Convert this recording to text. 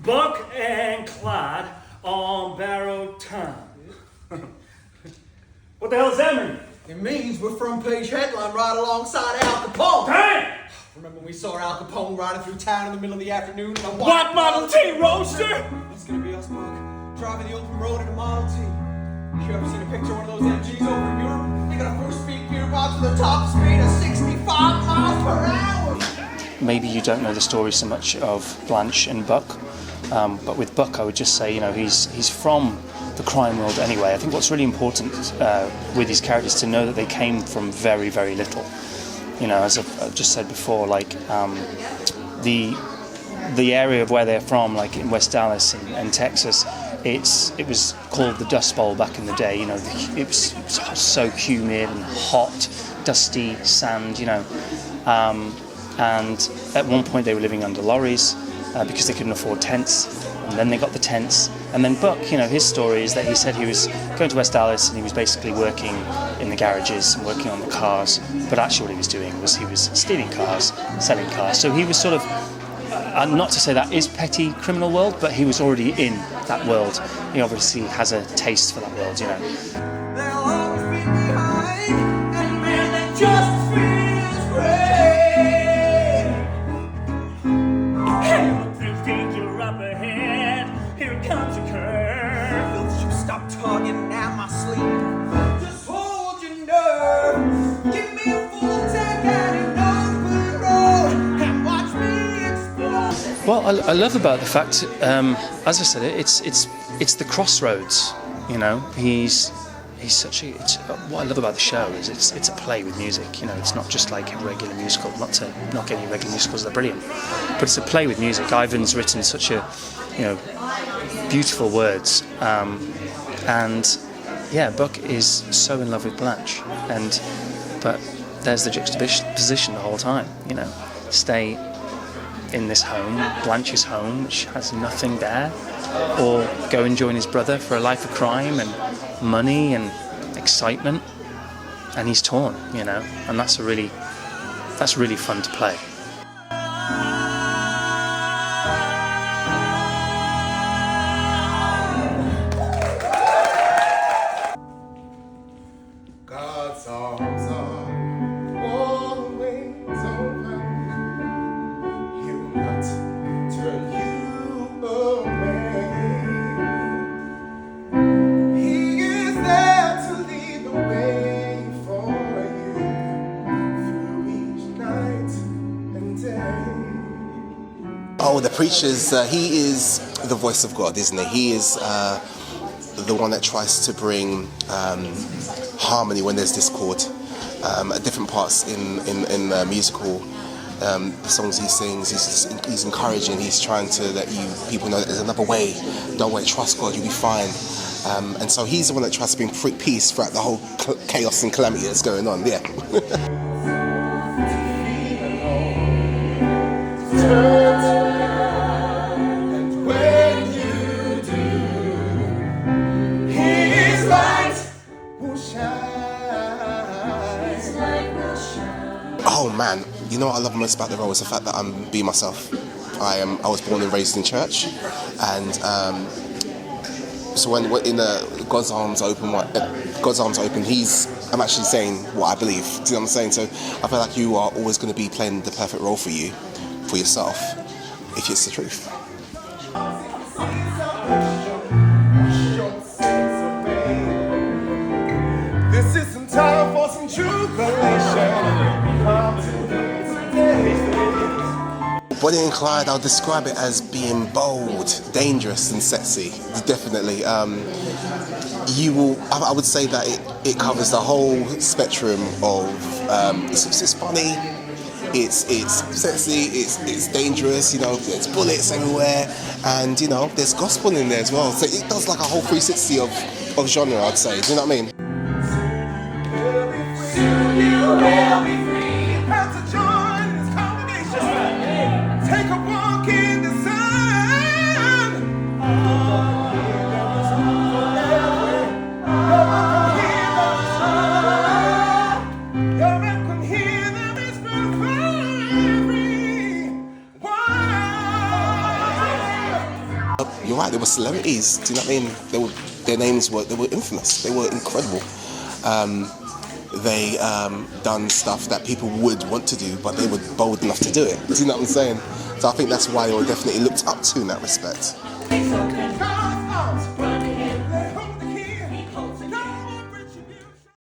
Buck and Clyde on borrowed time. What the hell does that mean? It means we're front page headline right alongside Al Capone. Damn! Remember when we saw Al Capone riding through town in the middle of the afternoon in a White Model T Roadster? That's gonna be us, Buck. Driving the open road in a Model T. You ever seen a picture of one of those MGs over in Europe? They got a 4-speed gearbox with a top speed of 65 miles per hour. Maybe you don't know the story so much of Blanche and Buck, but with Buck I would just say, you know, he's from the crime world anyway. I think what's really important with these characters is to know that they came from very, very little. You know, as I've just said before, like the area of where they're from, like in West Dallas and Texas, it was called the Dust Bowl back in the day. You know, it was so humid and hot, dusty sand. You know, and at one point they were living under lorries because they couldn't afford tents. And then they got the tents. And then Buck, you know, his story is that he said he was going to West Dallas and he was basically working in the garages and working on the cars. But actually what he was doing was he was stealing cars, selling cars. So he was sort of, not to say that is petty criminal world, but he was already in that world. He obviously has a taste for that world, you know. They'll always be behind, and man, that justice feels great. Hey, there's danger up ahead. Here comes a curve. Don't you stop tugging at my sleeve. Just hold your nerve. Give me a full tank and an open road, and watch me explode. Well, I love about the fact, as I said, it's the crossroads. You know, he's such a. What I love about the show is it's a play with music. You know, it's not just like a regular musical. Not getting regular musicals, they're brilliant, but it's a play with music. Ivan's written such a, you know, beautiful words, and yeah, Buck is so in love with Blanche, but there's the juxtaposition the whole time. You know, stay in this home, Blanche's home, which has nothing there, or go and join his brother for a life of crime and money and excitement, and he's torn, you know, and that's really fun to play. God's arms are always open. He'll not turn you away. He is there to lead the way for you through each night and day. Oh, the preachers, he is the voice of God, isn't he? He is the one that tries to bring harmony when there's discord at different parts in the musical. The songs he sings, he's encouraging, he's trying to let people know that there's another way. Don't worry, trust God, you'll be fine. And so he's the one that tries to bring peace throughout the whole chaos and calamity that's going on, yeah. And when you do, His light will shine. Oh man, you know what I love most about the role is the fact that I'm being myself. I was born and raised in church, and so when in God's arms open, I'm actually saying what I believe. Do you know what I'm saying? So I feel like you are always going to be playing the perfect role for you, for yourself, if it's the truth. This isn't time for some jubilation. Bonnie and Clyde, I'll describe it as being bold, dangerous, and sexy. Definitely. I would say that it covers the whole spectrum of. It's funny, it's sexy, it's dangerous. You know, there's bullets everywhere, and you know, there's gospel in there as well. So it does like a whole 360 of genre, I'd say. Do you know what I mean? Soon you will be free. Have to join this congregation. Take a walk in the sun. Your rep can hear the whisper for everyone. You're right, they were celebrities. Do you know what I mean? Their names were infamous. They were incredible. They done stuff that people would want to do, but they were bold enough to do it. Do you know what I'm saying? So I think that's why they were definitely looked up to in that respect.